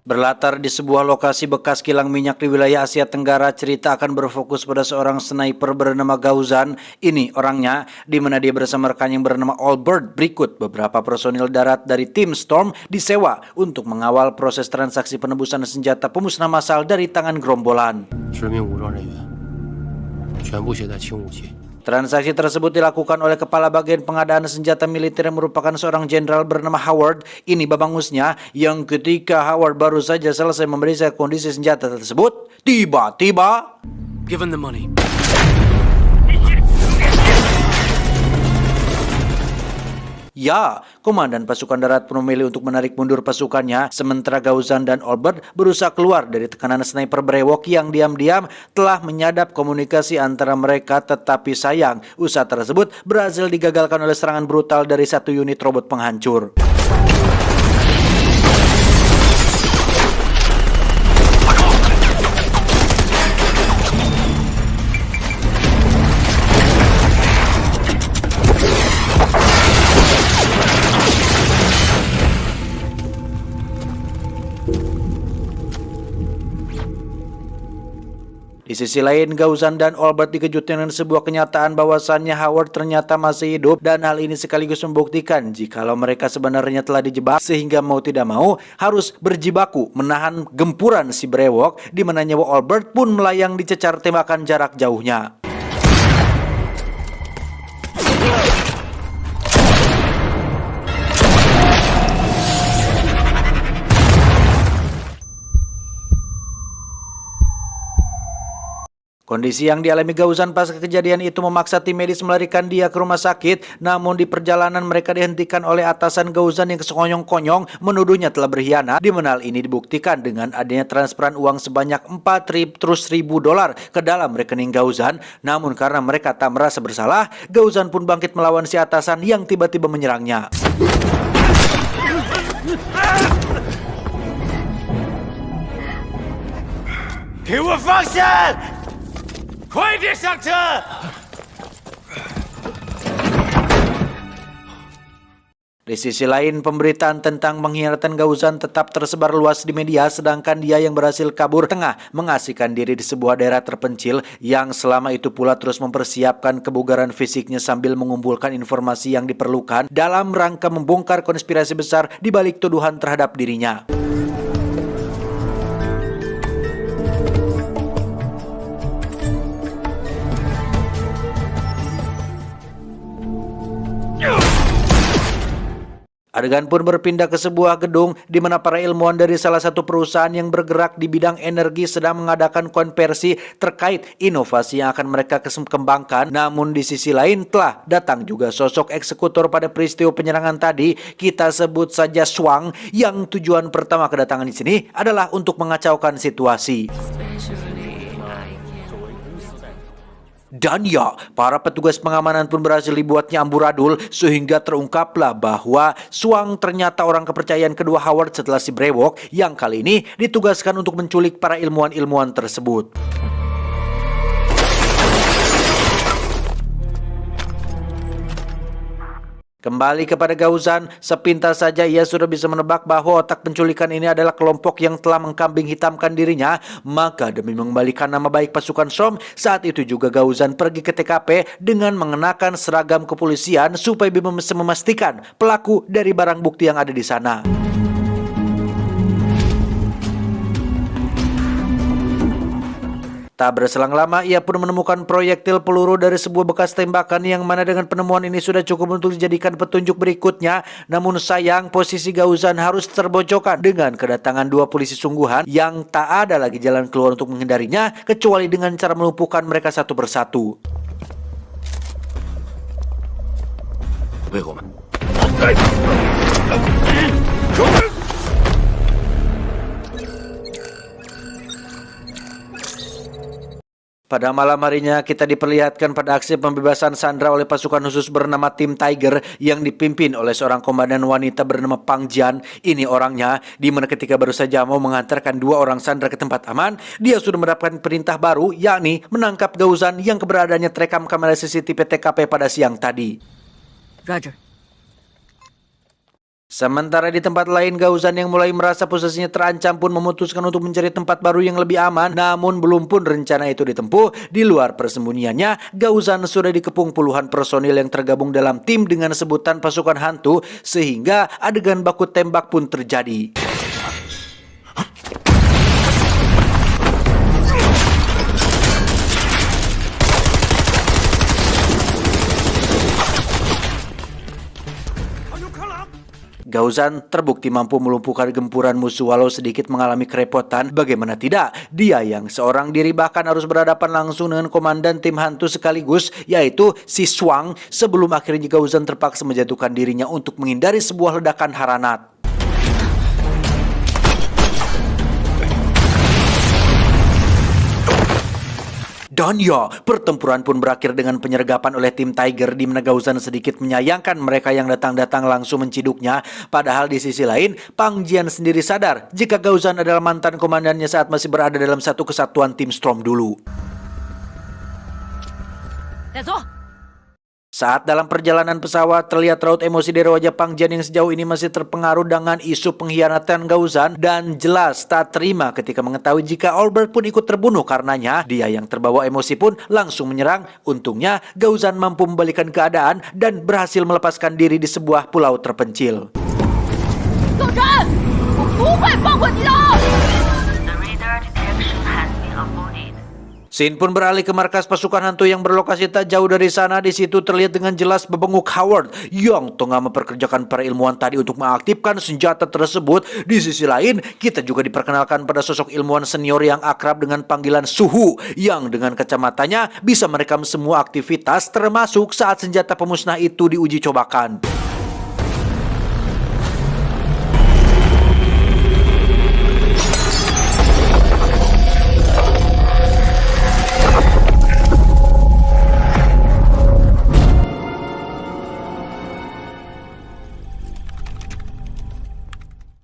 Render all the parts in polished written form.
Berlatar di sebuah lokasi bekas kilang minyak di wilayah Asia Tenggara, cerita akan berfokus pada seorang sniper bernama Gauzan. Ini orangnya, di mana dia bersama rekan yang bernama Albert. Berikut beberapa personil darat dari tim Storm disewa untuk mengawal proses transaksi penebusan senjata pemusnah massal dari tangan gerombolan. Transaksi tersebut dilakukan oleh Kepala Bagian Pengadaan Senjata Militer yang merupakan seorang jenderal bernama Howard. Ini babangusnya yang ketika Howard baru saja selesai memeriksa kondisi senjata tersebut, tiba-tiba Given the money. ya, komandan pasukan darat pun memilih untuk menarik mundur pasukannya, sementara Gauzan dan Albert berusaha keluar dari tekanan sniper brewok yang diam-diam telah menyadap komunikasi antara mereka. Tetapi sayang, usaha tersebut berhasil digagalkan oleh serangan brutal dari satu unit robot penghancur. Di sisi lain, Gauzan dan Albert dikejutkan dengan sebuah kenyataan bahwasannya Howard ternyata masih hidup, dan hal ini sekaligus membuktikan jikalau mereka sebenarnya telah dijebak, sehingga mau tidak mau harus berjibaku menahan gempuran si brewok, di mana nyawa Albert pun melayang dicecar tembakan jarak jauhnya. Kondisi yang dialami Gauzan pasca kejadian itu memaksa tim medis melarikan dia ke rumah sakit. Namun di perjalanan mereka dihentikan oleh atasan Gauzan yang sekonyong-konyong menuduhnya telah berkhianat, di mana hal ini dibuktikan dengan adanya transferan uang sebanyak $400.000 ke dalam rekening Gauzan. Namun karena mereka tak merasa bersalah, Gauzan pun bangkit melawan si atasan yang tiba-tiba menyerangnya. Di sisi lain, pemberitaan tentang pengkhianatan Gauzan tetap tersebar luas di media, sedangkan dia yang berhasil kabur tengah mengasihkan diri di sebuah daerah terpencil yang selama itu pula terus mempersiapkan kebugaran fisiknya sambil mengumpulkan informasi yang diperlukan dalam rangka membongkar konspirasi besar di balik tuduhan terhadap dirinya. Adegan pun berpindah ke sebuah gedung di mana para ilmuwan dari salah satu perusahaan yang bergerak di bidang energi sedang mengadakan konversi terkait inovasi yang akan mereka kembangkan. Namun di sisi lain telah datang juga sosok eksekutor pada peristiwa penyerangan tadi, kita sebut saja Swang, yang tujuan pertama kedatangan di sini adalah untuk mengacaukan situasi. Dan ya, para petugas pengamanan pun berhasil dibuatnya amburadul, sehingga terungkaplah bahwa Swang ternyata orang kepercayaan kedua Howard setelah si brewok yang kali ini ditugaskan untuk menculik para ilmuwan-ilmuwan tersebut. Kembali kepada Gauzan, sepintas saja ia sudah bisa menebak bahwa otak penculikan ini adalah kelompok yang telah mengkambing hitamkan dirinya. Maka demi mengembalikan nama baik pasukan Storm, saat itu juga Gauzan pergi ke TKP dengan mengenakan seragam kepolisian supaya bisa memastikan pelaku dari barang bukti yang ada di sana. Tak berselang lama, ia pun menemukan proyektil peluru dari sebuah bekas tembakan, yang mana dengan penemuan ini sudah cukup untuk dijadikan petunjuk berikutnya. Namun sayang, posisi Gauzan harus terbojokkan dengan kedatangan dua polisi sungguhan yang tak ada lagi jalan keluar untuk menghindarinya kecuali dengan cara melumpuhkan mereka satu persatu. Pada malam harinya kita diperlihatkan pada aksi pembebasan Sandra oleh pasukan khusus bernama Tim Tiger yang dipimpin oleh seorang komandan wanita bernama Pang Jian. Ini orangnya, di mana ketika baru saja mau mengantarkan dua orang Sandra ke tempat aman, dia sudah mendapatkan perintah baru, yakni menangkap Gauzan yang keberadaannya terekam kamera CCTV TKP pada siang tadi. Roger. Sementara di tempat lain, Gauzan yang mulai merasa posisinya terancam pun memutuskan untuk mencari tempat baru yang lebih aman. Namun belum pun rencana itu ditempuh, di luar persembunyiannya, Gauzan sudah dikepung puluhan personil yang tergabung dalam tim dengan sebutan pasukan hantu, sehingga adegan baku tembak pun terjadi. Gauzan terbukti mampu melumpuhkan gempuran musuh walau sedikit mengalami kerepotan. Bagaimana tidak, dia yang seorang diri bahkan harus berhadapan langsung dengan komandan tim hantu sekaligus, yaitu si Swang, sebelum akhirnya Gauzan terpaksa menjatuhkan dirinya untuk menghindari sebuah ledakan haranat. Dan ya, pertempuran pun berakhir dengan penyergapan oleh tim Tiger, di mana Gauzan sedikit menyayangkan mereka yang datang-datang langsung menciduknya. Padahal di sisi lain, Pang Jian sendiri sadar jika Gauzan adalah mantan komandannya saat masih berada dalam satu kesatuan tim Storm dulu. Saat dalam perjalanan pesawat, terlihat raut emosi dari wajah Pang Jian yang sejauh ini masih terpengaruh dengan isu pengkhianatan Gauzan, dan jelas tak terima ketika mengetahui jika Albert pun ikut terbunuh karenanya. Dia yang terbawa emosi pun langsung menyerang. Untungnya Gauzan mampu membalikan keadaan dan berhasil melepaskan diri di sebuah pulau terpencil. Scene pun beralih ke markas pasukan hantu yang berlokasi tak jauh dari sana. Di situ terlihat dengan jelas bebenguk Howard yang tengah memperkerjakan para ilmuwan tadi untuk mengaktifkan senjata tersebut. Di sisi lain, kita juga diperkenalkan pada sosok ilmuwan senior yang akrab dengan panggilan Suhu, yang dengan kacamatanya bisa merekam semua aktivitas termasuk saat senjata pemusnah itu diuji cobakan.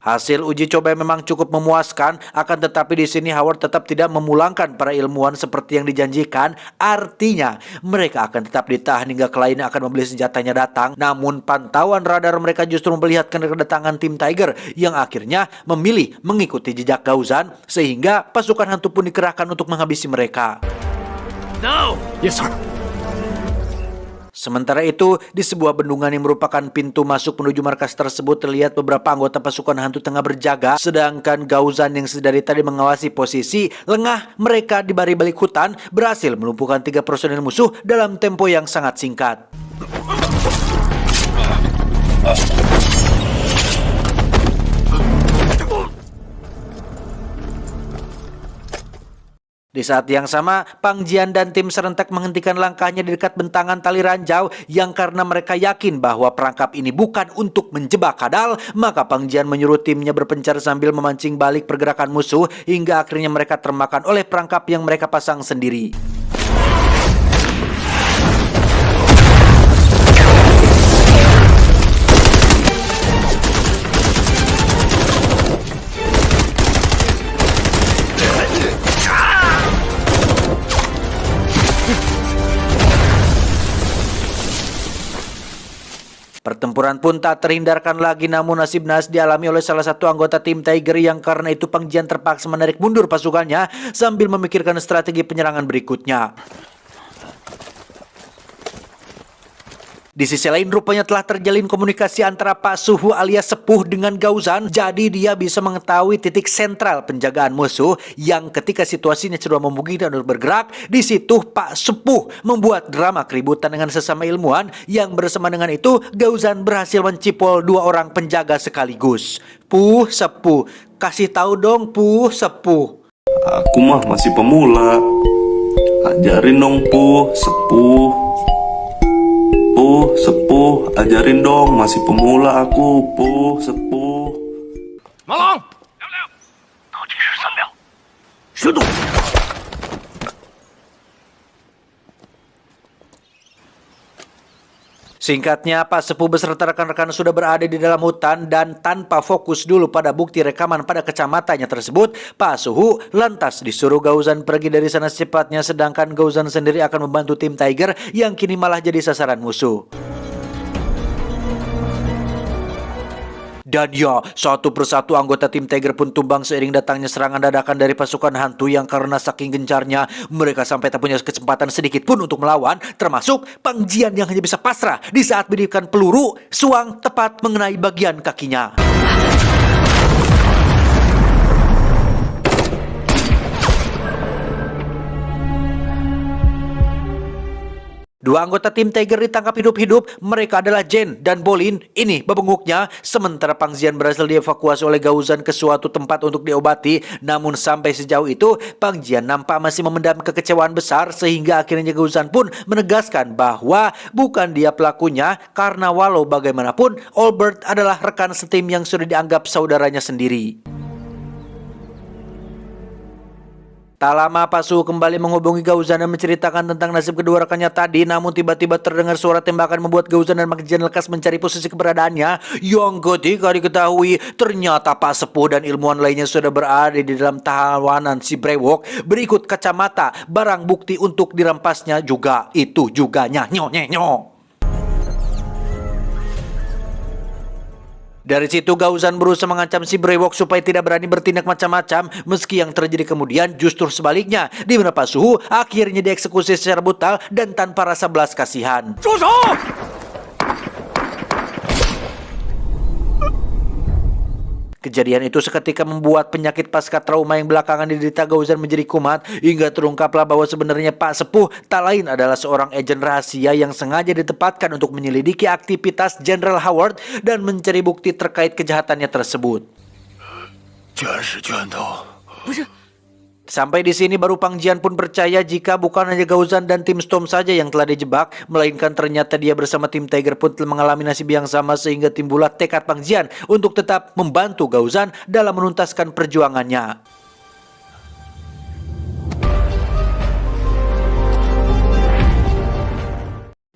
Hasil uji coba memang cukup memuaskan, akan tetapi di sini Howard tetap tidak memulangkan para ilmuwan seperti yang dijanjikan. Artinya, mereka akan tetap ditahan hingga klien akan membeli senjatanya datang. Namun pantauan radar mereka justru memperlihatkan kedatangan tim Tiger yang akhirnya memilih mengikuti jejak Gauzan, sehingga pasukan hantu pun dikerahkan untuk menghabisi mereka. No! Yes, sir. Sementara itu, di sebuah bendungan yang merupakan pintu masuk menuju markas tersebut, terlihat beberapa anggota pasukan hantu tengah berjaga, sedangkan Gauzan yang sedari tadi mengawasi posisi, lengah mereka di balik hutan, berhasil melumpuhkan 3 personil musuh dalam tempo yang sangat singkat. Di saat yang sama, Pang Jian dan tim serentak menghentikan langkahnya di dekat bentangan tali ranjau, yang karena mereka yakin bahwa perangkap ini bukan untuk menjebak kadal, maka Pang Jian menyuruh timnya berpencar sambil memancing balik pergerakan musuh hingga akhirnya mereka termakan oleh perangkap yang mereka pasang sendiri. Pertempuran pun tak terhindarkan lagi, namun nasib naas dialami oleh salah satu anggota tim Tiger yang karena itu Pang Jian terpaksa menarik mundur pasukannya sambil memikirkan strategi penyerangan berikutnya. Di sisi lain, rupanya telah terjalin komunikasi antara Pak Suhu alias Sepuh dengan Gauzan. Jadi dia bisa mengetahui titik sentral penjagaan musuh yang ketika situasinya sudah memungkinkan untuk bergerak. Di situ Pak Sepuh membuat drama keributan dengan sesama ilmuwan, yang bersama dengan itu Gauzan berhasil mencipol 2 orang penjaga sekaligus. Puh Sepuh, kasih tahu dong Puh Sepuh. Aku mah masih pemula. Ajarin dong Puh Sepuh. Puh Sepuh, ajarin dong, masih pemula aku, Puh Sepuh. Malong! Singkatnya, Pak Sepuh beserta rekan-rekan sudah berada di dalam hutan dan tanpa fokus dulu pada bukti rekaman pada kacamatanya tersebut, Pak Suhu lantas disuruh Gauzan pergi dari sana secepatnya, sedangkan Gauzan sendiri akan membantu tim Tiger yang kini malah jadi sasaran musuh. Dan ya, satu persatu anggota tim Tiger pun tumbang seiring datangnya serangan dadakan dari pasukan hantu yang karena saking gencarnya, mereka sampai tak punya kesempatan sedikit pun untuk melawan, termasuk Pang Jian yang hanya bisa pasrah di saat berikan peluru suang tepat mengenai bagian kakinya. Dua anggota tim Tiger ditangkap hidup-hidup. Mereka adalah Jen dan Bolin. Ini bebenguknya. Sementara Pang Jian berhasil dievakuasi oleh Gaozan ke suatu tempat untuk diobati. Namun sampai sejauh itu, Pang Jian nampak masih memendam kekecewaan besar, sehingga akhirnya Gaozan pun menegaskan bahwa bukan dia pelakunya, karena walau bagaimanapun Albert adalah rekan setim yang sudah dianggap saudaranya sendiri. Tak lama Pak Su kembali menghubungi Gaozan dan menceritakan tentang nasib kedua rekannya tadi. Namun tiba-tiba terdengar suara tembakan membuat Gaozan dan Pang Jian lekas mencari posisi keberadaannya. Yang ketika diketahui ternyata Pak Sepuh dan ilmuwan lainnya sudah berada di dalam tahanan si brewok. Berikut kacamata, barang bukti untuk dirampasnya juga. Itu juga nyo. Dari situ Gaozan berusaha mengancam si brewok supaya tidak berani bertindak macam-macam, meski yang terjadi kemudian justru sebaliknya, di mana Pak Suhu akhirnya dieksekusi secara brutal dan tanpa rasa belas kasihan. Kejadian itu seketika membuat penyakit pasca trauma yang belakangan diderita Gaozan menjadi kumat, hingga terungkaplah bahwa sebenarnya Pak Sepuh tak lain adalah seorang agen rahasia yang sengaja ditempatkan untuk menyelidiki aktivitas General Howard dan mencari bukti terkait kejahatannya tersebut. Sampai di sini baru Pang Jian pun percaya jika bukan hanya Gaozan dan tim Storm saja yang telah dijebak, melainkan ternyata dia bersama tim Tiger pun telah mengalami nasib yang sama, sehingga timbullah tekad Pang Jian untuk tetap membantu Gaozan dalam menuntaskan perjuangannya.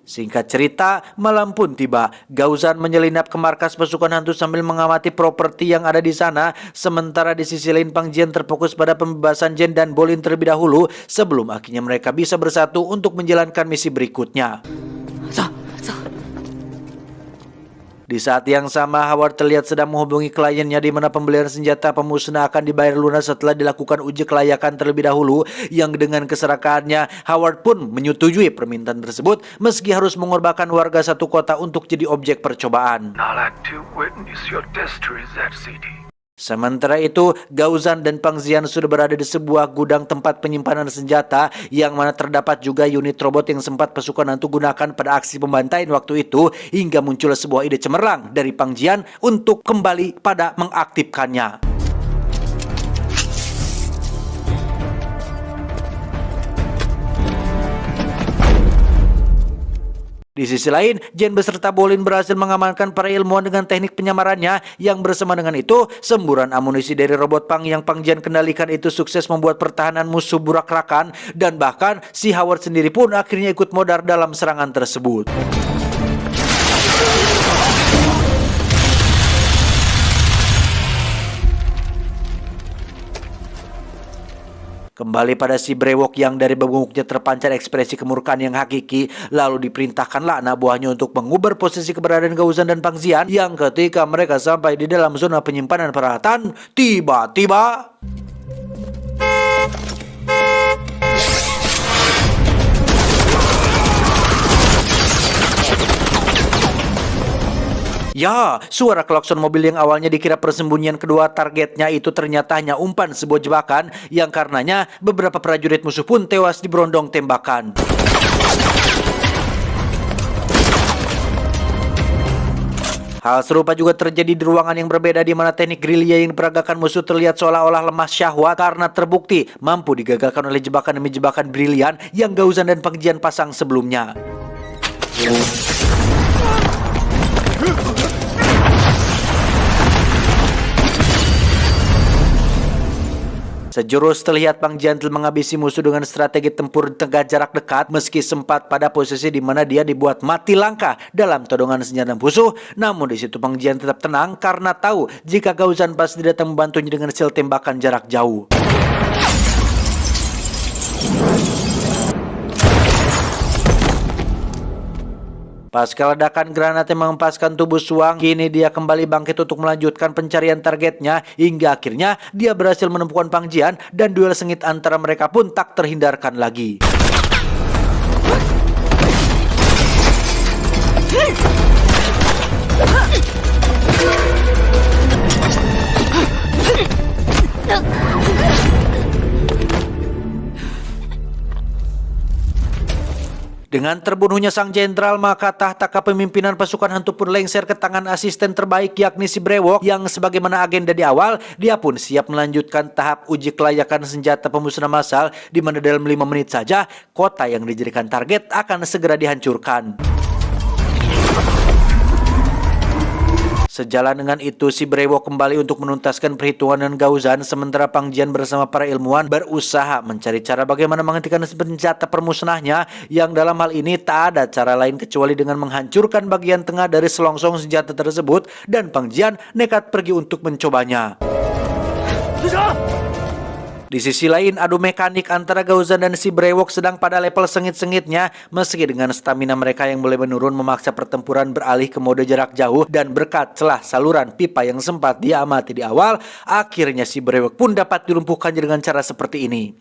Singkat cerita, malam pun tiba. Gaozan menyelinap ke markas pasukan hantu sambil mengamati properti yang ada di sana. Sementara di sisi lain Pang Jian terfokus pada pembebasan Jen dan Bolin terlebih dahulu, sebelum akhirnya mereka bisa bersatu untuk menjalankan misi berikutnya. Di saat yang sama, Howard terlihat sedang menghubungi kliennya, di mana pembelian senjata pemusnah akan dibayar lunas setelah dilakukan uji kelayakan terlebih dahulu, yang dengan keserakahannya Howard pun menyetujui permintaan tersebut meski harus mengorbankan warga satu kota untuk jadi objek percobaan. Sementara itu, Gaozan dan Pang Jian sudah berada di sebuah gudang tempat penyimpanan senjata, yang mana terdapat juga unit robot yang sempat pasukan hantu gunakan pada aksi pembantaian waktu itu, hingga muncul sebuah ide cemerlang dari Pang Jian untuk kembali pada mengaktifkannya. Di sisi lain, Jen beserta Bolin berhasil mengamankan para ilmuwan dengan teknik penyamarannya, yang bersama dengan itu, semburan amunisi dari robot Pang yang Pang Jian kendalikan itu sukses membuat pertahanan musuh burak-rakan, dan bahkan si Howard sendiri pun akhirnya ikut modar dalam serangan tersebut. Kembali pada si brewok yang dari bebunguknya terpancar ekspresi kemurkaan yang hakiki, lalu diperintahkanlah anak buahnya untuk mengubah posisi keberadaan Gaozan dan Pang Jian, yang ketika mereka sampai di dalam zona penyimpanan peralatan, tiba-tiba ya, suara klakson mobil yang awalnya dikira persembunyian kedua targetnya itu ternyata hanya umpan sebuah jebakan, yang karenanya beberapa prajurit musuh pun tewas diberondong tembakan. Hal serupa juga terjadi di ruangan yang berbeda, di mana teknik gerilya yang diperagakan musuh terlihat seolah-olah lemah syahwat karena terbukti mampu digagalkan oleh jebakan demi jebakan brilian yang Gaozan dan Pang Jian pasang sebelumnya. Sejurus terlihat Pang Jian telah menghabisi musuh dengan strategi tempur tengah jarak dekat, meski sempat pada posisi di mana dia dibuat mati langka dalam todongan senjata musuh. Namun di situ Pang Jian tetap tenang karena tahu jika Gaozan pasti datang membantunya dengan sil tembakan jarak jauh. Pasca ledakan granat yang menghempaskan tubuh Suang, kini dia kembali bangkit untuk melanjutkan pencarian targetnya hingga akhirnya dia berhasil menemukan Pang Jian dan duel sengit antara mereka pun tak terhindarkan lagi. Dengan terbunuhnya sang jenderal, maka tahta kepemimpinan pasukan hantu pun lengser ke tangan asisten terbaik yakni si Brewok, yang sebagaimana agenda di awal, dia pun siap melanjutkan tahap uji kelayakan senjata pemusnah massal, di mana dalam 5 menit saja kota yang dijadikan target akan segera dihancurkan. Sejalan dengan itu, si Brewok kembali untuk menuntaskan perhitungan dengan Gaozan, sementara Pang Jian bersama para ilmuwan berusaha mencari cara bagaimana menghentikan senjata permusnahnya, yang dalam hal ini tak ada cara lain kecuali dengan menghancurkan bagian tengah dari selongsong senjata tersebut, dan Pang Jian nekat pergi untuk mencobanya. Di sisi lain, adu mekanik antara Gaozan dan si Brewok sedang pada level sengit-sengitnya, meski dengan stamina mereka yang mulai menurun memaksa pertempuran beralih ke mode jarak jauh, dan berkat celah saluran pipa yang sempat diamati di awal, akhirnya si Brewok pun dapat dilumpuhkan dengan cara seperti ini.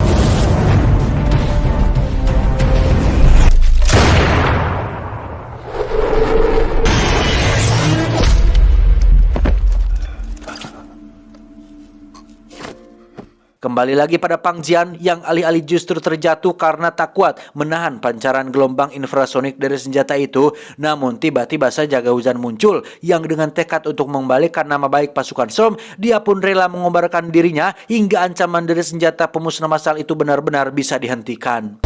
Kembali lagi pada Pang Jian yang alih-alih justru terjatuh karena tak kuat menahan pancaran gelombang infrasonik dari senjata itu. Namun tiba-tiba saja Gaozan muncul yang dengan tekad untuk mengembalikan nama baik pasukan Som, dia pun rela mengorbankan dirinya hingga ancaman dari senjata pemusnah massal itu benar-benar bisa dihentikan.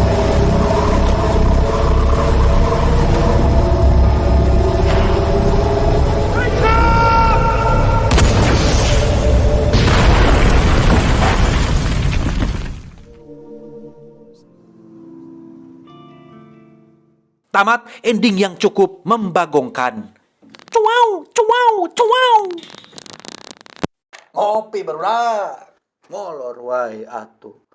Tamat ending yang cukup membagongkan. Cuau, cuau, cuau. Ngopi barulah. Ngolor wai atuh.